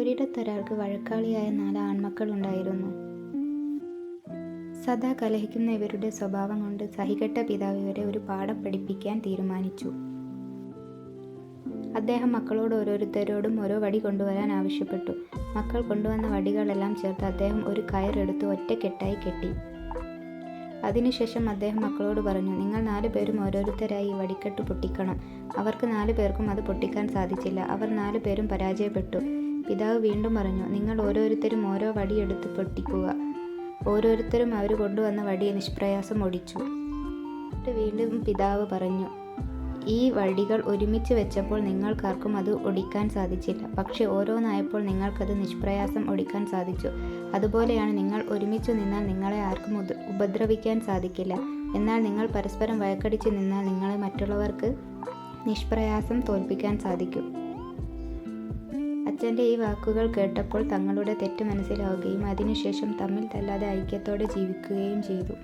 ഒരിടത്തൊരാൾക്ക് വഴക്കാളിയായ 4 ആൺമക്കളുണ്ടായിരുന്നു. സദാ കലഹിക്കുന്ന ഇവരുടെ സ്വഭാവം കൊണ്ട് സഹികെട്ട പിതാവ് ഇവരെ ഒരു പാഠം പഠിപ്പിക്കാൻ തീരുമാനിച്ചു. അദ്ദേഹം മക്കളോട് ഓരോരുത്തരോടും ഓരോ വടി കൊണ്ടുവരാൻ ആവശ്യപ്പെട്ടു. മക്കൾ കൊണ്ടുവന്ന വടികളെല്ലാം ചേർത്ത് അദ്ദേഹം ഒരു കയറെടുത്ത് ഒറ്റക്കെട്ടായി കെട്ടി. അതിനുശേഷം അദ്ദേഹം മക്കളോട് പറഞ്ഞു, നിങ്ങൾ 4 പേരും ഓരോരുത്തരായി ഈ വടിക്കെട്ട് പൊട്ടിക്കണം. അവർക്ക് 4 പേർക്കും അത് പൊട്ടിക്കാൻ സാധിച്ചില്ല. അവർ 4 പേരും പരാജയപ്പെട്ടു. പിതാവ് വീണ്ടും പറഞ്ഞു, നിങ്ങൾ ഓരോരുത്തരും ഓരോ വടിയെടുത്ത് പൊട്ടിക്കുക. ഓരോരുത്തരും അവർ കൊണ്ടുവന്ന വടി നിഷ്പ്രയാസം ഒടിച്ചു. വീണ്ടും പിതാവ് പറഞ്ഞു, ഈ വടികൾ ഒരുമിച്ച് വെച്ചപ്പോൾ നിങ്ങൾക്കാർക്കും അത് ഒടിക്കാൻ സാധിച്ചില്ല. പക്ഷെ ഓരോന്നായപ്പോൾ നിങ്ങൾക്കത് നിഷ്പ്രയാസം ഒടിക്കാൻ സാധിച്ചു. അതുപോലെയാണ് നിങ്ങൾ ഒരുമിച്ചു നിന്നാൽ നിങ്ങളെ ആർക്കും ഉപദ്രവിക്കാൻ സാധിക്കില്ല. എന്നാൽ നിങ്ങൾ പരസ്പരം വഴക്കടിച്ച് നിന്നാൽ നിങ്ങളെ മറ്റുള്ളവർക്ക് നിഷ്പ്രയാസം തോൽപ്പിക്കാൻ സാധിക്കും. അച്ഛൻ്റെ ഈ വാക്കുകൾ കേട്ടപ്പോൾ തങ്ങളുടെ തെറ്റ് മനസ്സിലാവുകയും അതിനുശേഷം തമ്മിൽ തല്ലാതെ ഐക്യത്തോടെ ജീവിക്കുകയും ചെയ്തു.